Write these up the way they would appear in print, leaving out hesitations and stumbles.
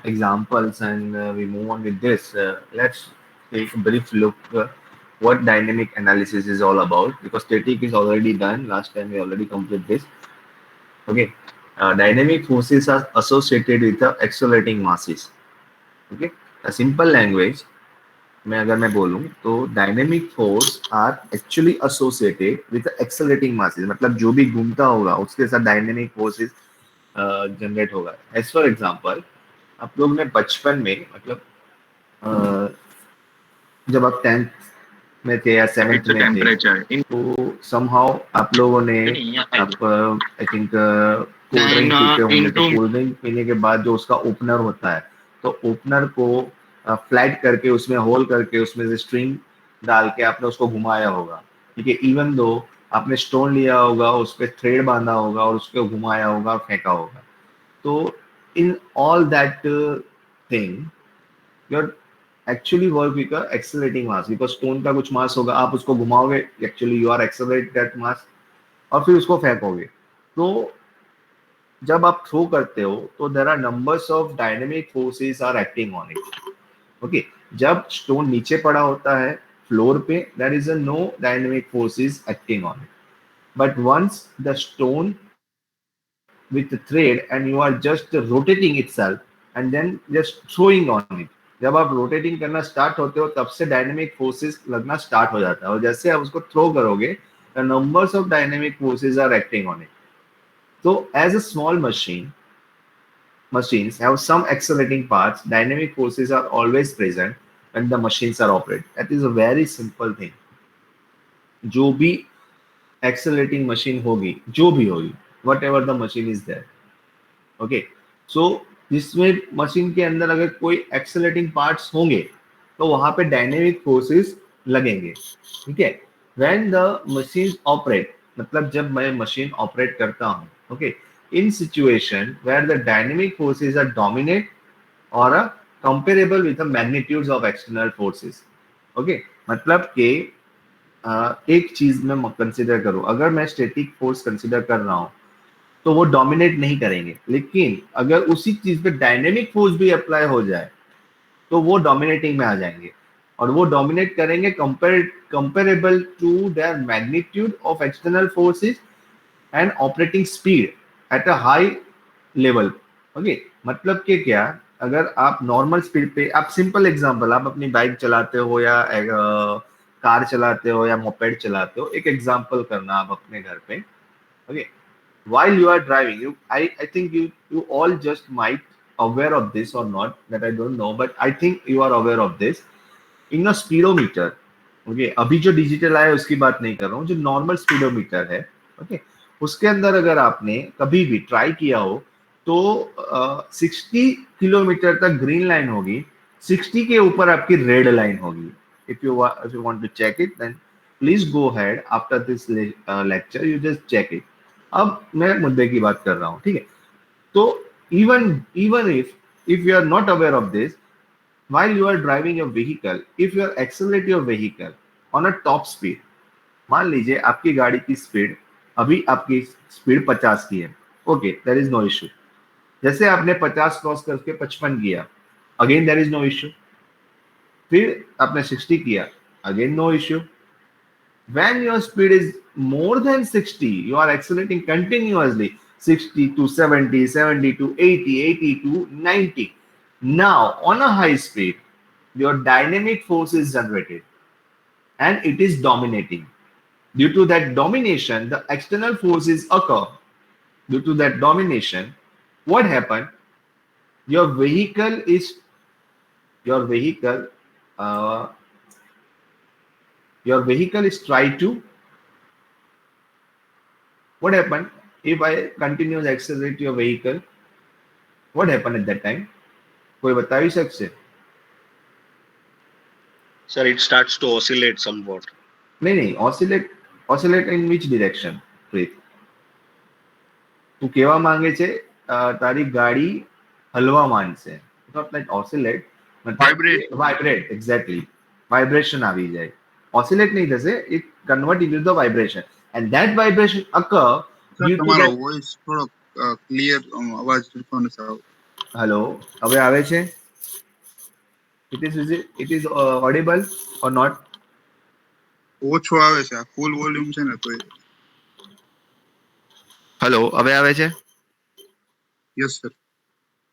examples and we move on with this. Let's take a brief look what dynamic analysis is all about, because static is already done. Last time we already completed this. Okay. Dynamic forces are associated with the accelerating masses. Okay. A simple language में अगर मैं बोलूं तो dynamic force are actually associated with accelerating masses, मतलब जो भी घूमता होगा उसके साथ डायनेमिक फोर्सेस जनरेट होगा. एज फॉर एग्जांपल, आप लोग ने बचपन में मतलब जब आप 10th में थे या 7th में थे तो समहाउ आप लोगों ने आप आई थिंक कोल्ड ड्रिंक पीते होंगे, तो कोल्ड ड्रिंक पीने के बाद जो उसका ओपनर होता है, तो ओपनर को फ्लैट करके उसमें होल करके उसमें से स्ट्रिंग डाल के आपने उसको घुमाया होगा. ठीक है, इवन दो आपने स्टोन लिया होगा, उस पर थ्रेड बांधा होगा और उसको घुमाया होगा और फेंका होगा. तो in all that thing your actually work with accelerating mass, because stone का कुछ मास होगा, आप उसको घुमाओगे, actually you are accelerate that mass और फिर उसको फेंकोगे. तो जब आप थ्रो करते हो तो there are numbers of dynamic forces are acting on it. Okay, जब स्टोन नीचे पड़ा होता है फ्लोर पे, there is a no dynamic forces acting on it. But once the stone with the thread and you are just rotating itself and then just throwing on it, जब आप rotating करना start होते हो तब से dynamic forces लगना start हो जाता है, और जैसे आप उसको थ्रो करोगे the numbers of dynamic forces are acting on it. So as a small machines have some accelerating parts, dynamic forces are always present when the machines are operated. That is a very simple thing. जो भी accelerating machine होगी, जो भी होगी, whatever the machine is there. Okay, so जिसमें machine के अंदर अगर कोई एक्सेलरेटिंग पार्ट्स होंगे तो वहां पे डायनेमिक फोर्सेस लगेंगे. ठीक है, व्हेन द मशीन ऑपरेट, मतलब जब मैं मशीन ऑपरेट करता हूं, okay, in situation where the dynamic forces are dominate और comparable with the magnitudes of external forces. Okay, मतलब कि एक चीज में कंसिडर करूं, अगर मैं स्टैटिक फोर्स कंसिडर कर रहा हूं तो वो डोमिनेट नहीं करेंगे, लेकिन अगर उसी चीज पे डायनेमिक फोर्स भी अप्लाई हो जाए तो वो डोमिनेटिंग में आ जाएंगे, और वो डोमिनेट करेंगे comparable to their magnitude of external forces and operating speed at a high level. Okay, मतलब कि क्या, अगर आप नॉर्मल स्पीड पे, आप सिंपल एग्जांपल, आप अपनी बाइक चलाते हो या कार चलाते हो या मोपेड चलाते हो, एक एग्जांपल करना आप अपने घर पे. Okay, while you are driving, I think you all just might aware of this or not, that I don't know, but I think you are aware of this. In a speedometer, okay, अभी जो digital आया उसकी बात नहीं कर रहा हूँ, जो नॉर्मल स्पीडोमीटर है, ओके, उसके अंदर अगर आपने कभी भी ट्राई किया हो तो 60 किलोमीटर तक ग्रीन लाइन होगी, 60 के ऊपर आपकी रेड लाइन होगी. if you want to check it, then please go ahead after this lecture, you just check it. अब मैं मुद्दे की बात कर रहा हूं, ठीक है. तो even if you are not aware of this, while you are driving your vehicle, if you accelerate your vehicle on a top speed, मान लीजिए आपकी गाड़ी की स्पीड, अभी आपकी स्पीड 50 की है, okay, there is no issue. जैसे आपने 50 क्रॉस करके 55 किया, again there is no issue. फिर आपने 60 किया, again no issue. When your speed is more than 60, you are accelerating continuously, 60 to 70, 70 to 80, 80 to 90. Now, on a high speed, your dynamic force is generated and it is dominating. Due to that domination, the external forces occur. Due to that domination, what happened? Your vehicle is your vehicle uh, your vehicle is try to, what happened if I continue to accelerate your vehicle? What happened at that time? कोई बता ही सकते? Sir, it starts to oscillate somewhat. नहीं, oscillate in which direction? પ્રીત, તું કેવા માંગે છે તારી ગાડી halwa માંડશે, not like oscillate, vibrate, exactly, vibration આવી જાય. oscillate નહીં થશે, it convert into the vibration, and that vibration occur due to that. તમારો વોઇસ થોડો ક્લિયર અવાજ સરખો નથી આવતો. હેલો, હવે આવે છે? It is audible or not? ઓછો આવે છે, આ ફૂલ વોલ્યુમ છે ને તો. હેલો, હવે આવે છે? Yes sir.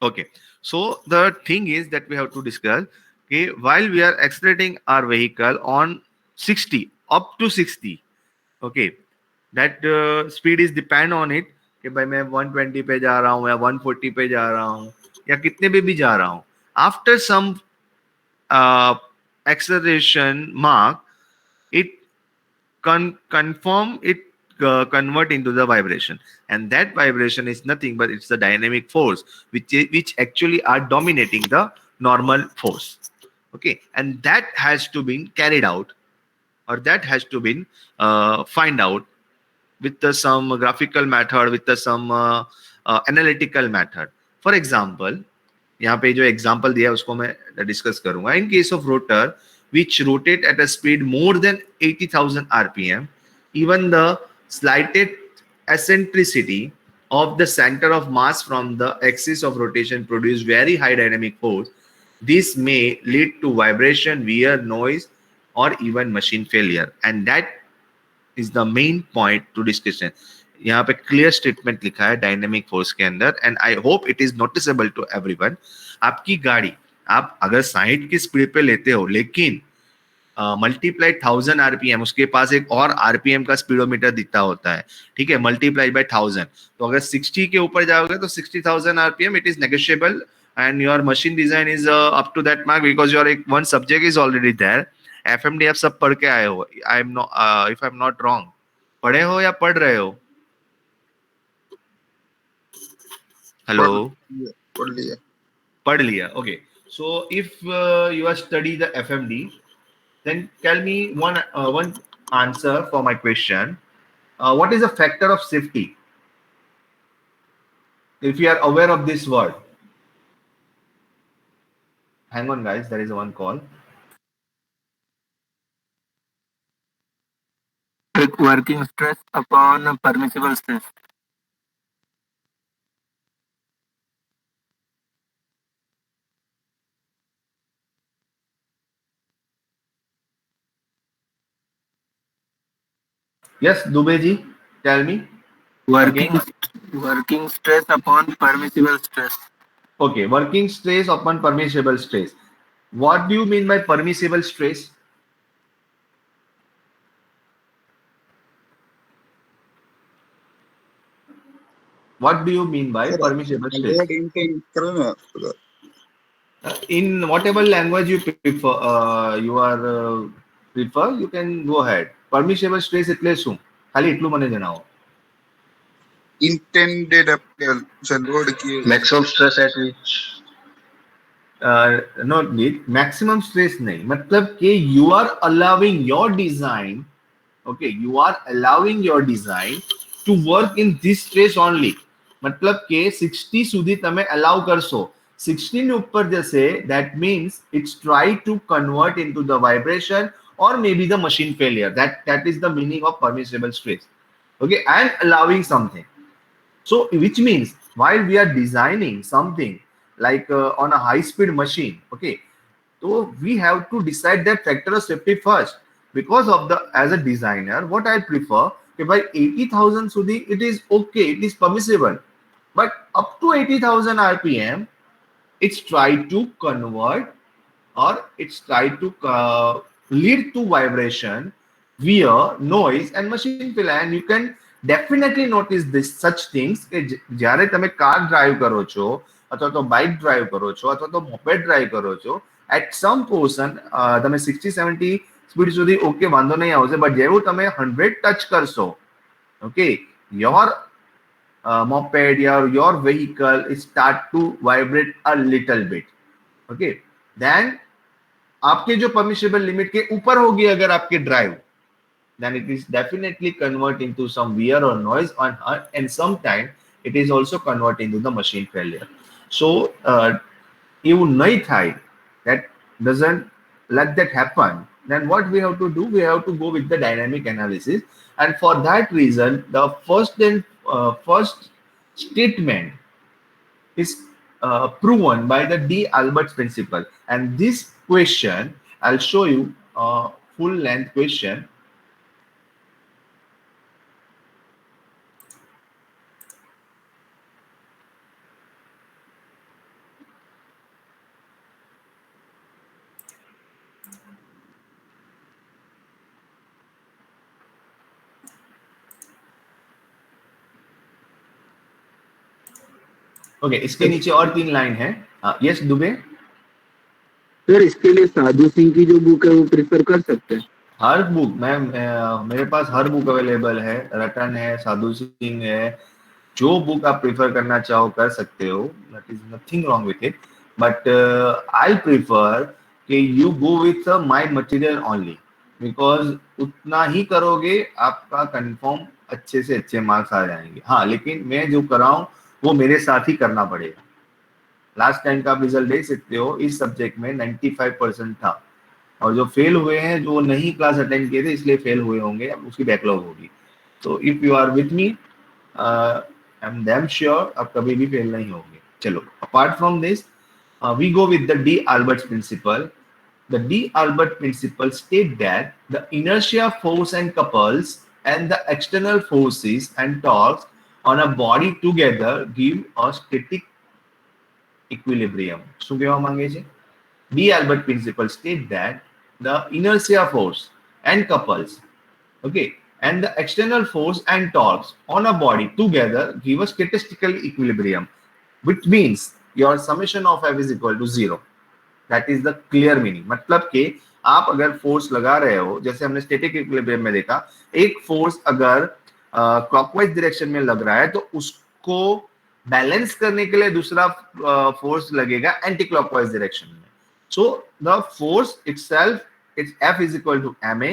Okay, so the thing is that we have to discuss, okay, while we are accelerating our vehicle on 60 up to 60, okay, that speed is depend on it कि भाई मैं 120 पे जा रहा हूँ या 140 पे जा रहा हूँ या कितने पे भी जा रहा हूँ. After some acceleration mark, it confirm it convert into the vibration, and that vibration is nothing but it's the dynamic force which actually are dominating the normal force. Okay, and that has to be carried out, or that has to be find out with some graphical method, with some analytical method. For example, यहाँ पे जो example दिया है उसको मैं discuss करूंगा. In case of rotor which rotate at a speed more than 80,000 rpm, even the slightest eccentricity of the center of mass from the axis of rotation produce very high dynamic force. This may lead to vibration, wear, noise, or even machine failure, and that is the main point to discussion. यहाँ पे clear statement लिखा है dynamic force के अंदर, and I hope it is noticeable to everyone. आपकी गाड़ी आप अगर 60 की स्पीड पे लेते हो, लेकिन मल्टीप्लाई 1000 आरपीएम, उसके पास एक और आरपीएम का स्पीडोमीटर दिखता होता है, ठीक है, मल्टीप्लाई बाय 1000, तो अगर 60 के ऊपर जाओगे तो 60,000 RPM it is negotiable, and your machine design is up to that mark because your एक one subject is already there. FMD आप सब पढ़ के आए हो, I am not, if I am not wrong, पढ़े हो या पढ़ रहे हो? हेलो, पढ़ लिया. Okay, so if you are study the FMD, then tell me one answer for my question. What is the factor of safety, if you are aware of this word? Hang on guys, there is one call. Working stress upon permissible stress. Yes, Dubey ji, tell me. Working stress upon permissible stress. Okay, working stress upon permissible stress. What do you mean by permissible stress? What do you mean by permissible stress? In whatever language you prefer, prefer, you can go ahead. Permissible stress એટલે શું? ખાલી એટલું મને જણાવો. Intended load की maximum stress at which not need maximum stress नहीं, मतलब कि you are allowing your design, okay, you are allowing your design to work in this stress only. मतलब કે 60 સુધી તમે allow કરશો, 16 ની ઉપર જશે, that means it's try to convert into the vibration or maybe the machine failure. That is the meaning of permissible stress. Okay, and allowing something. So which means while we are designing something like on a high speed machine, okay, so we have to decide that factor of safety first. Because of the, as a designer, what I prefer, okay, by 80,000 sudhi it is okay, it is permissible, but up to 80,000 rpm it's try to convert, or it's try to lead to vibration, wear, noise, and machine failure. And you can definitely notice this such things કે જ્યારે તમે car drive કરો છો, અથવા તો bike drive કરો છો, અથવા તો મોપેડ ડ્રાઈવ કરો છો, at some portion તમે 60-70 સ્પીડ સુધી ઓકે વાંધો નહીં આવશે, બટ જેવું તમે 100 ટચ કરશો, okay, your moped, your vehicle start to vibrate a little bit. Okay, then आपके जो permissible limit के ऊपर होगी अगर आपके drive, then it is definitely convert into some wear or noise on her, and sometime it is also convert into the machine failure. So એવું નહીં થાય, that doesn't let that happen, then what we have to do, we have to go with the dynamic analysis. And for that reason, the first statement is proven by the D'Albert's principle. And this question, I'll show you a full length question. Okay, इसके नीचे और 3 line है. Yes Dubey. Sir इसके लिए साधु सिंह की जो book है वो प्रेफर कर सकते हैं. हर बुक मेरे पास हर बुक अवेलेबल है. रटन है, साधु सिंह है, जो बुक आप प्रेफर करना चाहो कर सकते हो. That is nothing wrong with it, but I prefer कि you go with my material only, because उतना ही करोगे आपका कंफर्म अच्छे से अच्छे मार्क्स आ जाएंगे. हाँ, लेकिन मैं जो कराऊं वो मेरे साथ ही करना पड़ेगा. लास्ट टाइम का आप रिजल्ट देख सकते हो, इस सब्जेक्ट में 95% था, और जो फेल हुए हैं जो नहीं क्लास अटेंड किए थे इसलिए फेल हुए होंगे, अब उसकी बैकलॉग होगी. तो if you are with me, I am damn sure आप कभी भी फेल नहीं होंगे. चलो, apart from this, we go with the D'Albert's principle. The D'Albert principle state that the inertia force and couples and the external forces and torques on a body together give a static equilibrium. શું કહેવા માંગે છે? D'Albert principle state that the inertia force and couples, okay, and the external force and torques on a body together give a statistical equilibrium, which means your summation of F is equal to 0. That is the clear meaning. मतलब कि आप अगर force लगा रहे हो, जैसे हमने static equilibrium में देखा, एक फोर्स अगर क्लॉकवाइज डायरेक्शन में लग रहा है तो उसको बैलेंस करने के लिए दूसरा फोर्स लगेगा एंटी क्लॉकवाइज डायरेक्शन में. So the force itself, it's F is equal to ma,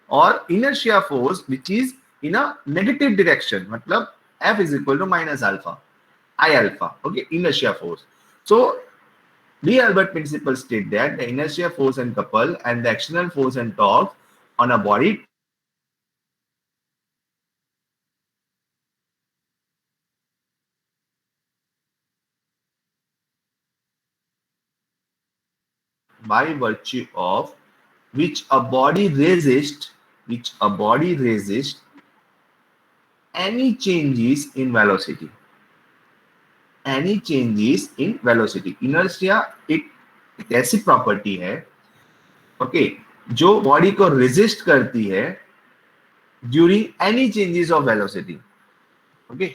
और inertia force which is in a negative direction, मतलब F is equal to minus alpha, I alpha, okay, inertia force. So D'Albert principle state that the inertia force and couple and the external force and torque on a body by virtue of which a body resists any changes in velocity. Any changes in velocity. Inertia एक ऐसी property है, okay, जो body को resist करती है during any changes of velocity. Okay,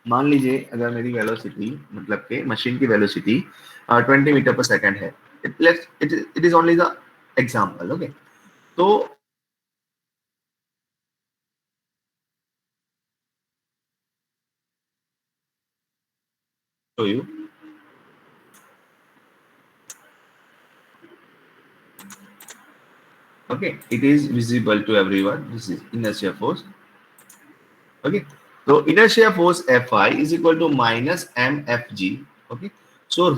मान लीजिए अगर मेरी वेलोसिटी, मतलब के मशीन की वेलोसिटी 20 मीटर पर सेकंड है, it is only the example. Okay, तो show you. Okay, it is visible to everyone. This is inertia force. Okay, so inertia force Fi is equal to minus mfg. Okay, so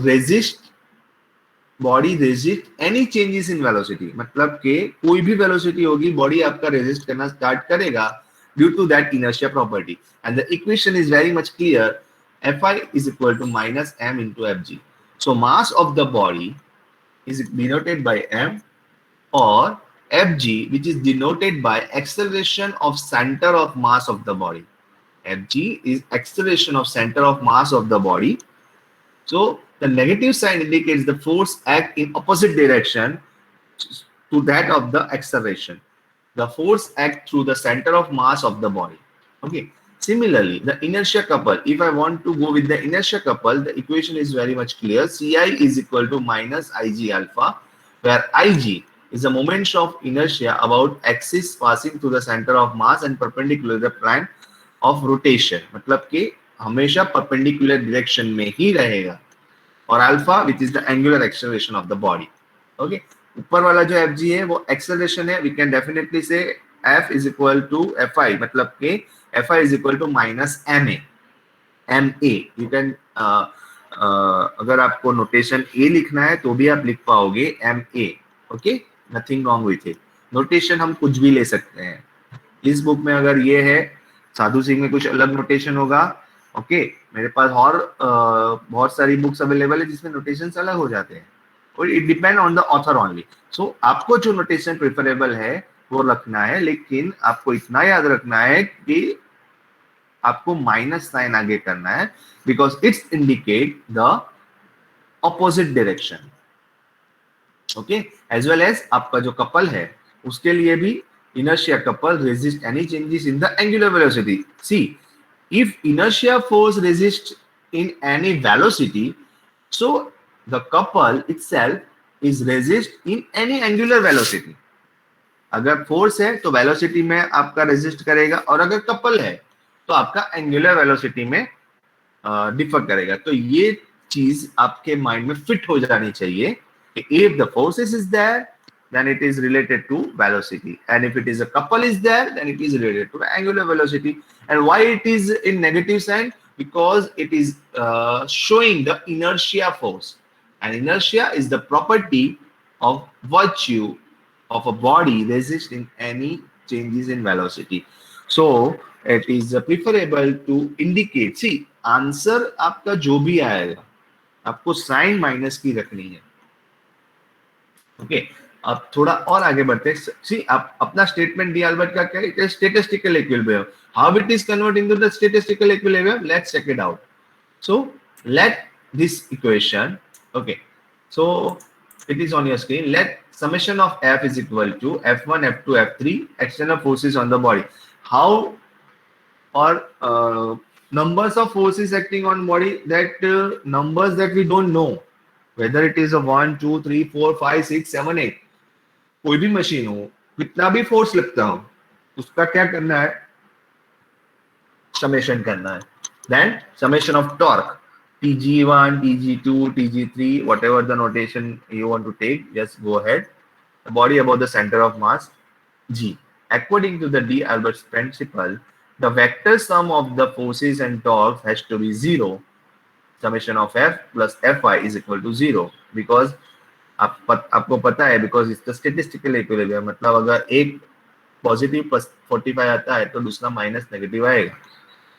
body resist any changes in velocity, मतलब कि कोई भी velocity होगी body आपका resist करना start करेगा due to that inertia property. And the equation is very much clear. Fi is equal to minus m into fg. So mass of the body is denoted by m, or fg, which is denoted by acceleration of center of mass of the body. Fg is acceleration of center of mass of the body. So the negative sign indicates the force act in opposite direction to that of the acceleration. The force act through the center of mass of the body. Okay. Similarly, the inertia couple, if I want to go with the inertia couple, the equation is very much clear. Ci is equal to minus Ig alpha, where Ig is the moment of inertia about axis passing through the center of mass and perpendicular the plane of rotation. मतलब कि हमेशा perpendicular direction में ही रहेगा. और alpha which is the angular acceleration of the body. Okay, ऊपर वाला जो Fg है वो एक्सेलरेशन है. We can definitely say F is equal to Fi, मतलब कि Fi is equal to minus ma. You can, अगर आपको नोटेशन A लिखना है तो भी आप लिख पाओगे ma. Okay, nothing wrong with it. Notation हम कुछ भी ले सकते हैं. इस बुक में अगर ये है, साधु सिंह में कुछ अलग नोटेशन होगा, ओके मेरे पास और बहुत सारी बुक्स अवेलेबल है जिसमें नोटेशंस अलग हो जाते हैं और it depend on the author only. So आपको जो नोटेशन प्रेफरेबल है वो रखना है, लेकिन आपको इतना याद रखना है कि आपको माइनस साइन आगे करना है because it's indicate the opposite direction. Okay as well as आपका जो कपल है उसके लिए भी inertia couple resist any changes in the angular velocity. See, if inertia force resists in any velocity, so the couple itself is resist in any angular velocity. अगर force है तो velocity में आपका रेजिस्ट करेगा और अगर कपल है तो आपका एंगुलर वेलोसिटी में डिफर करेगा. तो ये चीज आपके माइंड में फिट हो जानी चाहिए कि if the forces is there then it is related to velocity, and if it is a couple is there then it is related to angular velocity. And why it is in negative sign? Because it is showing the inertia force, and inertia is the property of virtue of a body resisting any changes in velocity. So it is preferable to indicate. See, answer आपका जो भी आएगा आपको sign minus की रखनी है. Okay अब थोड़ा और आगे बढ़ते हैं. सी आप अपना स्टेटमेंट डी अल्बर्ट का क्या है? Statistical equilibrium. How it is convert into the statistical equilibrium? Let's check it out. So let this equation, okay so it is on your screen. Let summation of F is equal to F1, F2, F3 external forces on the body. How or numbers of forces acting on body, that numbers that we don't know, whether it is a 1, 2, 3, 4, 5, 6, 7, 8. कोई भी machine हो, कितना भी force लगता हो, उसका क्या करना है? समेशन करना है. Then summation of torque, TG1, TG2, TG3, whatever the notation you want to take, just go ahead. The body above the center of mass, G. According to the D-Albert's principle, the vector sum of the forces and torque has to be 0. Summation of F plus Fy is equal to 0. Because आपको पता है, because it's the statistical equilibrium. मतलब अगर एक positive 45 आता है तो दूसरा माइनस नेगेटिव आएगा.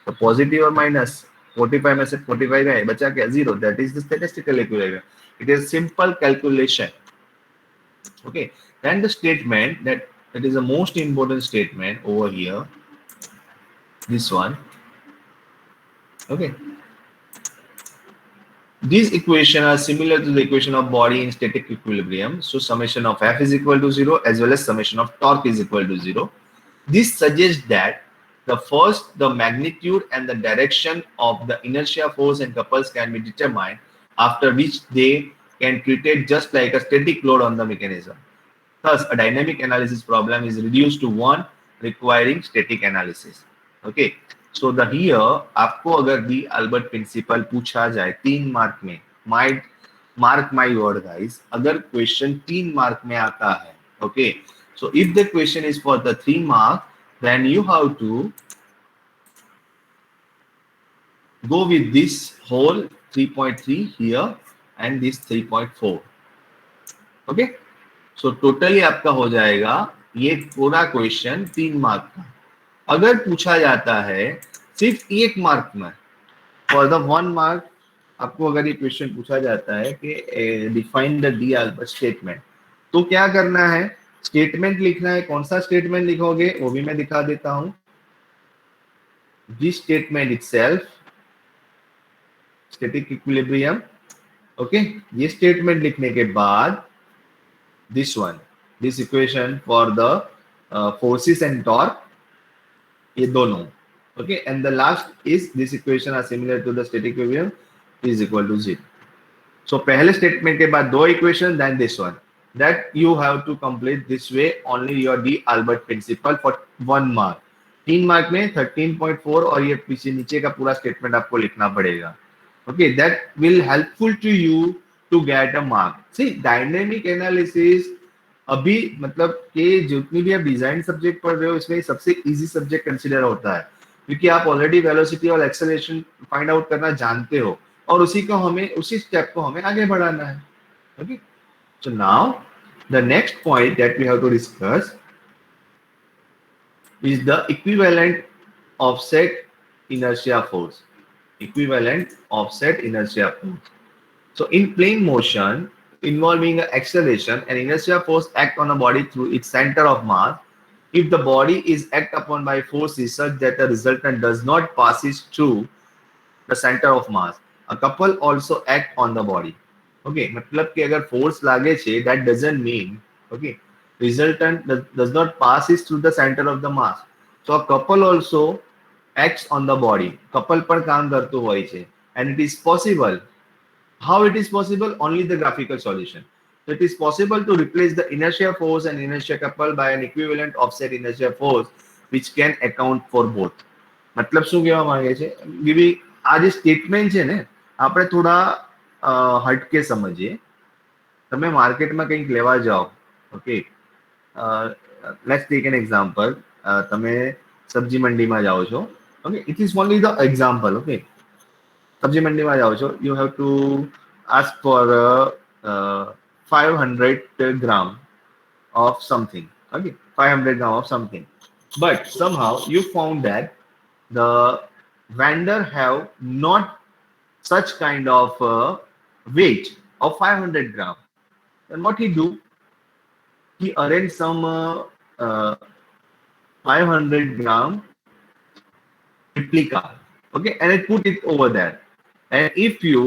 तो पॉजिटिव और माइनस 45 में से 45 गए, बचा क्या? 0. That is the statistical equilibrium. It is simple calculation. Okay. Then the statement that is the most important statement over here. This one. Okay. These equations are similar to the equation of body in static equilibrium. So summation of F is equal to 0 as well as summation of torque is equal to 0. This suggests that the magnitude and the direction of the inertia force and couples can be determined, after which they can treat it just like a static load on the mechanism. Thus, a dynamic analysis problem is reduced to one requiring static analysis. Okay. So the here आपको अगर D Albert principal पूछा जाए 3 mark में, mark my word guys, अगर question 3 mark में आता है, okay, so if the question is for the 3 mark, then you have to go with this whole 3.3 here and this 3.4. okay, so totally आपका हो जाएगा ये पूरा क्वेश्चन 3 मार्क का. अगर पूछा जाता है सिर्फ 1 मार्क में, फॉर द 1 मार्क, आपको अगर ये क्वेश्चन पूछा जाता है कि define the D Albert statement, तो क्या करना है? स्टेटमेंट लिखना है. कौन सा स्टेटमेंट लिखोगे वो भी मैं दिखा देता हूं. This statement itself, static equilibrium. Okay, ये स्टेटमेंट लिखने के बाद this one, this equation for the forces and torque, ये दोनों. okay, and the last is this equation are similar to the static equilibrium is equal to 0. so पहले statement के बाद 2 equation, then this one, that you have to complete this way only your D Albert principle for 1 mark. 3 mark में 13.4 और ये पीछे नीचे का पूरा स्टेटमेंट आपको लिखना पड़ेगा. okay, that will helpful to you to get a mark. see, dynamic analysis अभी मतलब कि जितनी भी आप डिजाइन सब्जेक्ट पढ़ रहे हो इसमें सबसे इजी सब्जेक्ट कंसीडर होता है, क्योंकि आप ऑलरेडी वेलोसिटी और एक्सेलरेशन फाइंड आउट करना जानते हो और उसी स्टेप को हमें आगे बढ़ाना है. Okay, so now the next point that we have to discuss is the equivalent offset inertia force. equivalent offset inertia force. So in plane motion involving acceleration, an inertia force act on a body through its center of mass. If the body is act upon by forces such that the resultant does not passes through the center of mass, a couple also act on the body. Okay, मतलब कि अगर force लागे छे, that doesn't mean okay resultant does not passes through the center of the mass. So a couple also acts on the body. Couple पर काम करतो હોય છે, and it is possible. How it is possible? Only the graphical solution. So it is possible to replace the inertia force and inertia couple by an equivalent offset inertia force which can account for both. मतलब શું કહેવા માંગે છે? BB આ જે statement છે ને આપણે થોડા હટકે સમજીએ. તમે માર્કેટમાં કંઈક લેવા જાઓ, okay, let's take an example. તમે સબ્જી મંડીમાં જાઓ છો, okay, it is only the example. Okay, સબ્જી મંડીમાં જાઓ છો, you have to ask for 500 gram of something. Okay, 500 gram of something. But somehow you found that the vendor have not such kind of weight of 500 gram. Then what he do? He arrange some 500 gram replica. Okay, and I put it over there. And if you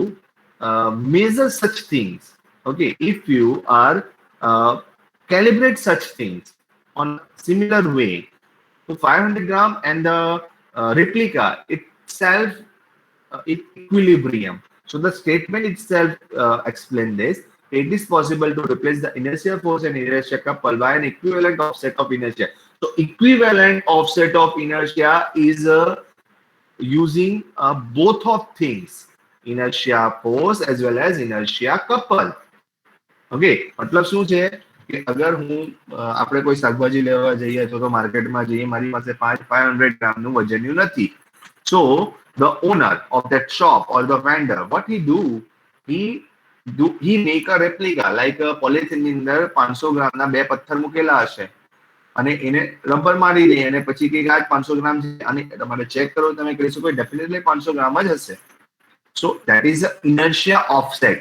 measure such things, okay, if you are calibrate such things on similar way, so 500 gram and the replica itself equilibrium. So the statement itself explain this. It is possible to replace the inertia force and inertia couple by an equivalent offset of inertia. So equivalent offset of inertia is using both of things, inertia force as well as inertia couple. Okay, मतलब શું છે કે અગર હું આપણે કોઈ શાકભાજી લેવા જઈએ તો માર્કેટમાં જઈએ, મારી પાસે 500 ગ્રામનું વજન્યું નથી. So the owner of that shop or the vendor, what he make a replica, like a polythene ની અંદર 500 ગ્રામના બે પથ્થર મૂકેલા હશે અને એને રબર મારી દે અને પછી કે આ 500 ગ્રામ છે અને તમારે ચેક કરો, તમે કહી શકો ડેફિનેટલી 500 ગ્રામ જ હશે. So that is the inertia offset.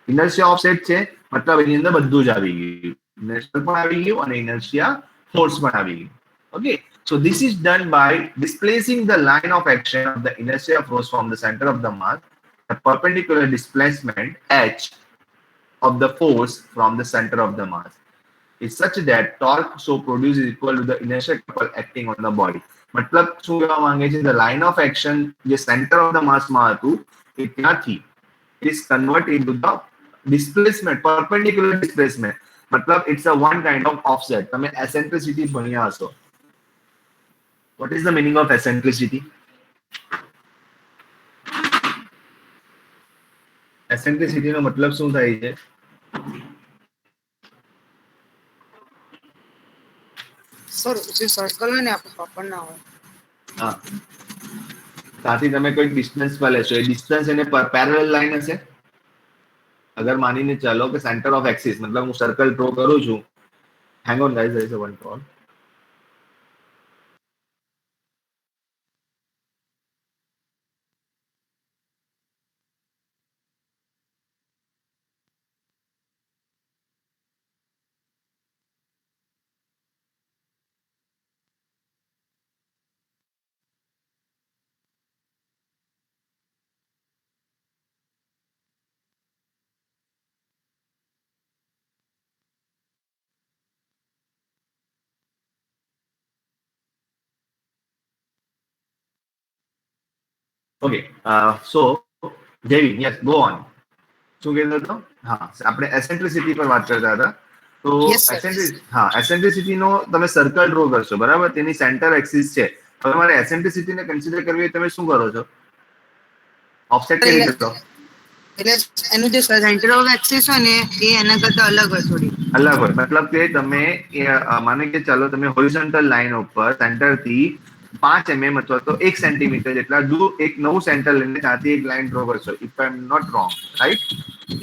Inertia offset છે મતલબ એની અંદર બધું જ આવી ગયું, inertia પણ આવી ગયું અને inertia force પણ આવી ગયું. Okay, so this is done by displacing the line of action of the inertia force from the center of the mass, the perpendicular displacement h of the force from the center of the mass is such that torque so produced is equal to the inertia couple acting on the body. मतलब શું કહેવા માંગે છે, the line of action જે center of the mass માં હતું એ ત્યાંથી is converted into the displacement, perpendicular displacement. मतलब it's a one kind of offset. તમે eccentricity ભણ્યા હશો. What is the meaning of eccentricity? Eccentricity નો મતલબ શું થાય છે? સર જે સર્કલ હોય ને આપણે પકડ ના હોય. હા, ત્યાંથી તમે કોઈ ડિસ્ટન્સ પર લેશો, એ ડિસ્ટન્સ એને પેરેલલ લાઈન હશે. અગર માનીને ચાલો કે સેન્ટર ઓફ એક્સિસ, મતલબ હું સર્કલ ડ્રો કરું છું. Hang on guys, there is a one call. Okay, so Devi, yes, go on. શું કહેતો હતો? હા, આપણે એસેન્ટ્રિસિટી પર વાત કરતા હતા. તો Yes, sir. હા, એસેન્ટ્રિસિટી નો તમે સર્કલ ડ્રો કરશો, બરાબર? તેની સેન્ટર એક્સિસ છે. હવે તમારે એસેન્ટ્રિસિટી ને કન્સિડર કરવી હોય, તમે શું કરો છો? ઓફસેટ કેવી રીતે કરો? એટલે એનું જે સેન્ટર ઓફ એક્સિસ હોય ને એ એના કરતા અલગ હોય થોડી. અલગ હોય, મતલબ કે તમે માનો કે ચાલો તમે હોરિઝોન્ટલ લાઈન ઉપર સેન્ટર થી 5 mm અથવા તો 1 સેન્ટીમીટર જેટલા દૂર એક નવું સેન્ટર લઈને ત્યાંથી એક લાઈન ડ્રો કરશો, if I am not wrong, right?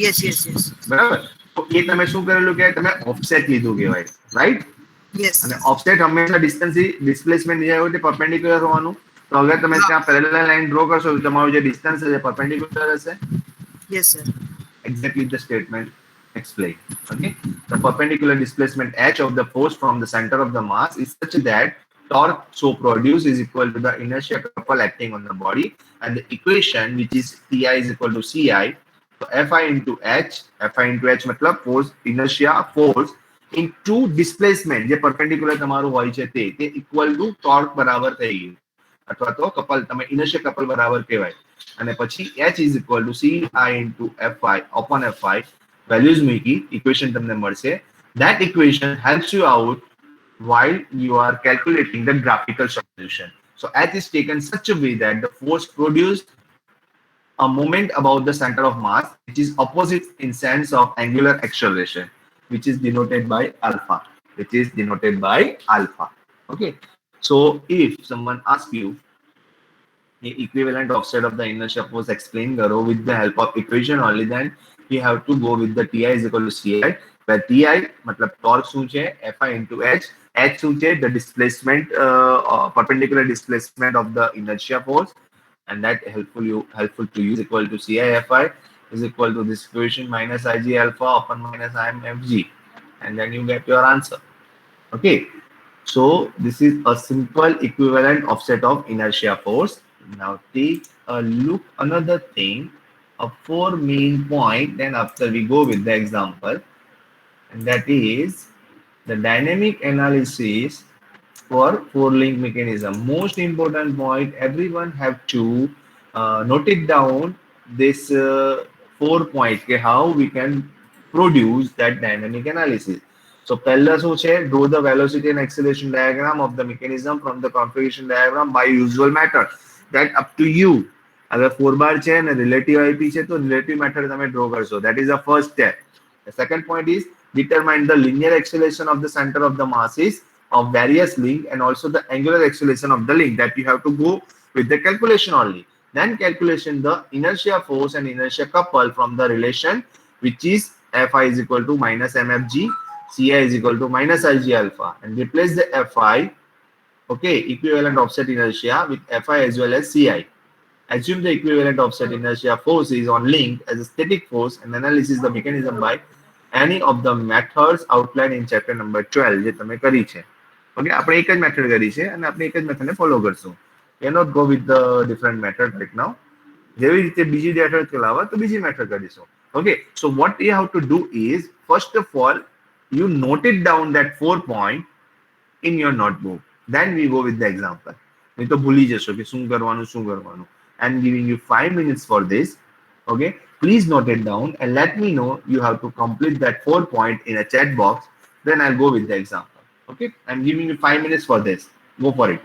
Yes yes yes બરાબર. તો એ તમે શું કરેલું કે તમે ઓફસેટ લીધું કહેવાય, રાઈટ? યસ અને ઓફસેટ હંમેશા ડિસ્ટન્સ ડિસ્પ્લેસમેન્ટ જે હોય તે પરપેન્ડિક્યુલર હોવાનું. તો તો અગર તમે ત્યાં પેરેલલ લાઈન ડ્રો કરશો તો તમારું જે ડિસ્ટન્સ છે પરપેન્ડિક્યુલર હશે. Yes, sir. Exactly the statement explained. Okay, the perpendicular displacement h of the force from the center of the mass is such that torque so produced is equal to the inertia couple acting on the body, and the equation which is Ti is equal to Ci. So Fi into h मतलब force inertia force into displacement જે perpendicular તમારું હોય છે તે equal to torque બરાબર થઈ ગયું અથવા તો કપલ તમે inertia couple બરાબર કહેવાય. અને પછી h is equal to ci into fi upon fi values મૂકી equation તમને મળશે. That equation helps you out while you are calculating the graphical solution. So h is taken such a way that the force produced a moment about the center of mass, which is opposite in sense of angular acceleration, which is denoted by alpha. Which is denoted by alpha. Okay. So if someone asks you the equivalent offset of the inertia force explain karo with the help of equation only, then you have to go with the Ti is equal to Ci, where Ti matlab torque શું છે Fi into h શું છે the displacement perpendicular displacement of the inertia force, and that helpful to use equal to Ci Fi is equal to this equation minus Ig alpha upon minus Im Fg, and then you get your answer. Okay, so this is a simple equivalent offset of inertia force. Now take a look another thing, a four main point, then after we go with the example, and that is the dynamic analysis for four link mechanism. Most important point, everyone have to note it down this 4 point, okay, how we can produce that dynamic analysis. So પહેલા શું છે, draw the velocity and acceleration diagram of the mechanism from the configuration diagram by usual method. That up to you. अगर 4 बार છે ને relative IP છે તો relative method તમે draw કરશો. That is the first step. The second point is determine the linear acceleration of the center of the masses of various link and also the angular acceleration of the link. That you have to go with the calculation only. Then calculation the inertia force and inertia couple from the relation which is Fi is equal to minus mfg, Ci is equal to minus Ig alpha, and replace the Fi, okay, equivalent offset inertia with Fi as well as Ci. Assume the equivalent offset inertia force is on link as a static force and analysis the mechanism by any of the methods outlined in chapter number 12 જે તમે કરી છે. Okay, આપણે એક જ method કરી છે અને આપણે એક જ મેથડને ફોલો કરશું. cannot go with the different method right now. જેવી રીતે બીજી મેથડ ચલાવવા તો બીજી મેથડ કરીશું. Okay, so what you have to do is first of all you note it down that 4 point in your notebook. Then we go with the example. નહીં તો ભૂલી જશો કે શું કરવાનું. I'm giving you 5 minutes for this. Okay, please note it down and let me know you have to complete that 4 point in a chat box. Then I'll go with the example. Okay, I'm giving you 5 minutes for this. Go for it.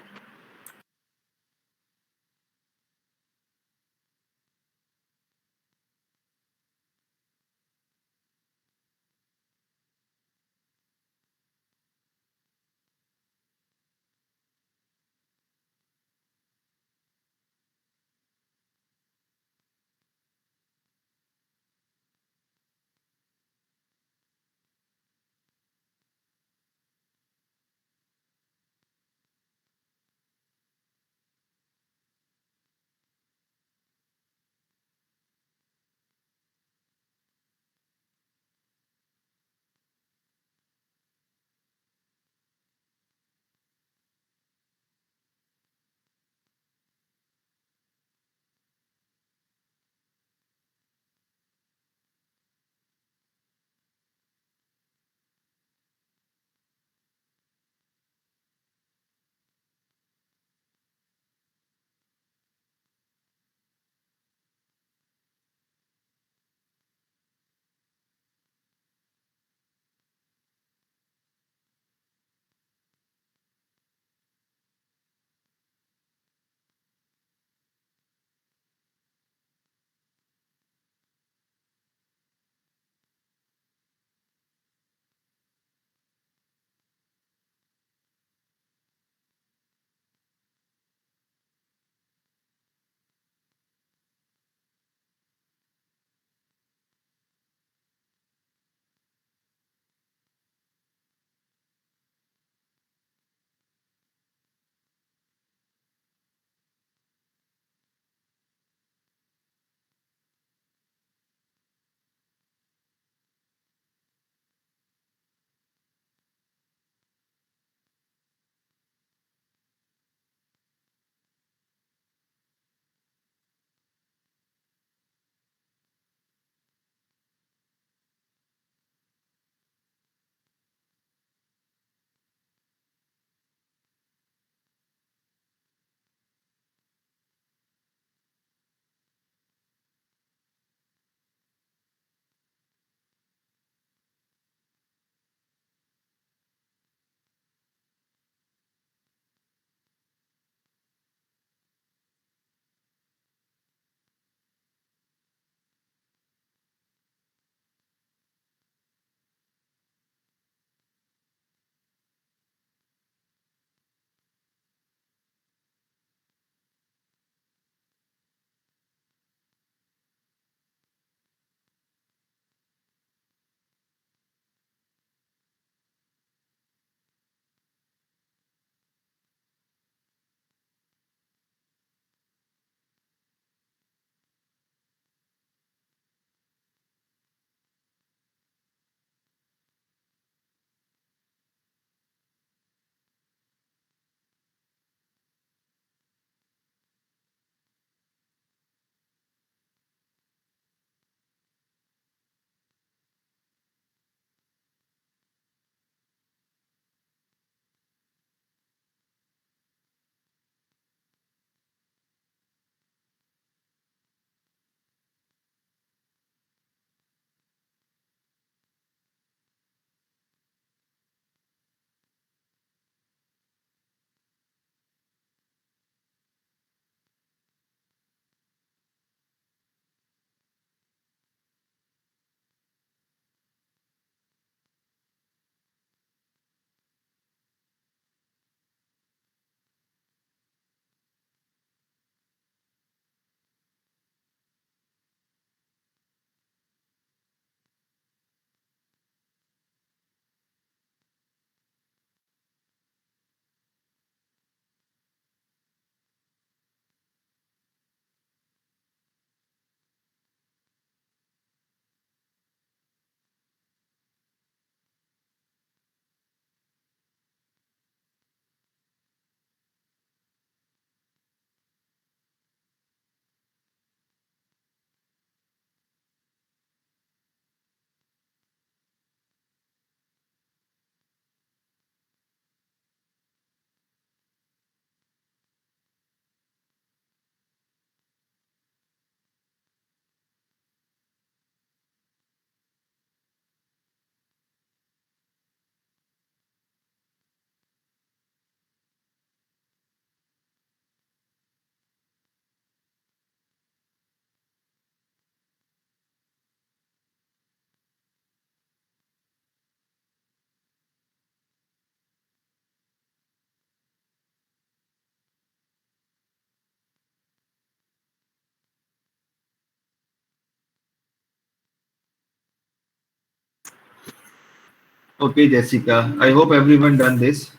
Okay, Jessica. I hope everyone done this.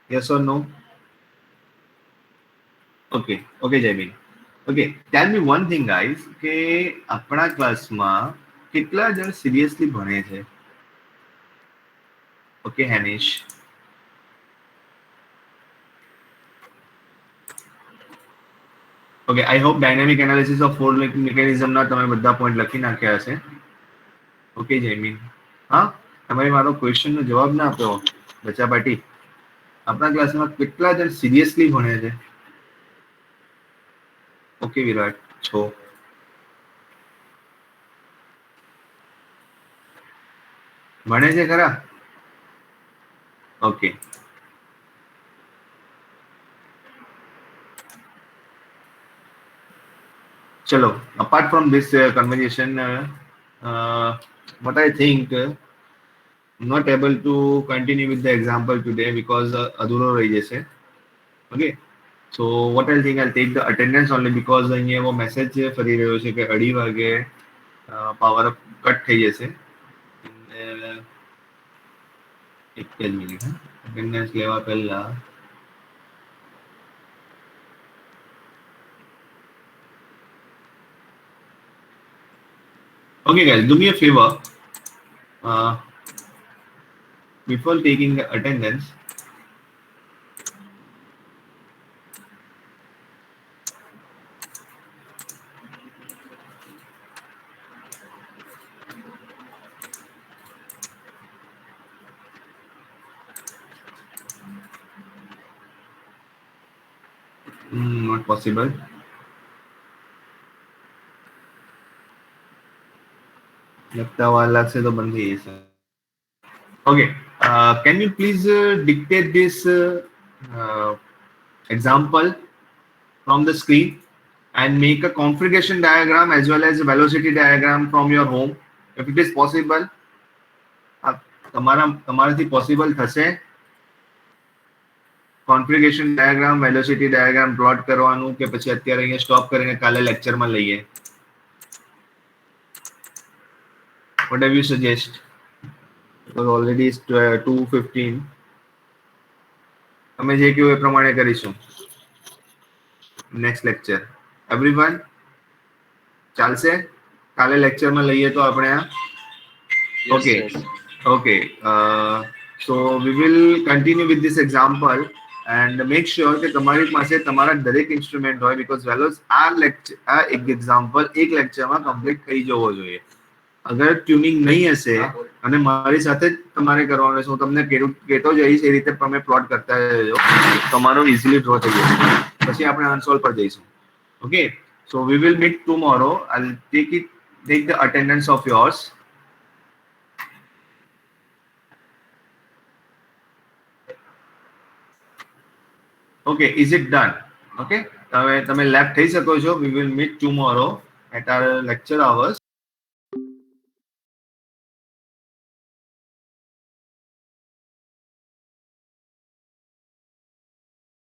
Yes or no? Okay. Okay, Jamie. Okay. Tell me one thing, guys. કે આપણા ક્લાસમાં કેટલા જણ seriously ભણે છે? Okay, Hanish. Okay, I hope dynamic analysis of four mechanism ના તમે બધા પોઈન્ટ લખી નાખ્યા હશે. ઓકે જયમીન. હા, તમારે મારો ક્વેશ્ચન નો જવાબ ના આપ્યો બચ્ચા પાટી. આપણા ક્લાસમાં કેટલા જણ સિરિયસલી ભણે છે? ઓકે વિરાટ છો. ભણે છે ખરા? ઓકે. ચલો, apart from this conversation, what I think I'm not able to continue with the example today because adhuro rahi jase. Okay, so what I'll think, I'll take the attendance only because અહીંયા वो message ફરી રહ્યો છે કે 2:30 વાગે power up cut થઈ જશે. એક જ મિનિટ, attendance લેવા પહેલા okay guys, do me a favor, before taking the attendance, not possible. लगता वाला से तो बंद ही है sir. Okay, can you please dictate this example from the screen and make a configuration diagram as well as a velocity diagram from your home, if it is possible. તમારાથી possible થશે? configuration diagram, velocity diagram plot કરવાનું કે પછી અત્યારે અહીંયા stop કરીને કાલે લેક્ચરમાં લઈએ? Whatever you suggest, because already it's 2:15. તમે જે કહો એ પ્રમાણે કરીશું. નેક્સ્ટ લેક્ચર એવરીવન ચાલશે? કાલે લેક્ચરમાં લઈએ તો આપણે આ. Okay okay, so we will continue with this example and make sure કે તમારી પાસે તમારા દરેક ઇન્સ્ટ્રુમેન્ટ હોય, because વેલોસ આ લેક્ચર, આ એક એક્ઝામ્પલ એક લેક્ચરમાં કમ્પ્લીટ થઈ જવો જોઈએ. અગર ટ્યુનિંગ નહીં હશે અને મારી સાથે જ તમારે કરવાનું હશે, હું તમને કહેતો જઈશ એ રીતે તમે પ્લોટ કરતા જજો, તમારો ઇઝીલી ડ્રો થઈ જશે. પછી આપણે અનસોલ્વ પર જઈશું. Okay, so we will meet tomorrow. I take the attendance of yours. Okay, is it done? Okay, તમે લેફ્ટ થઈ શકો છો. We will meet tomorrow at our lecture hours.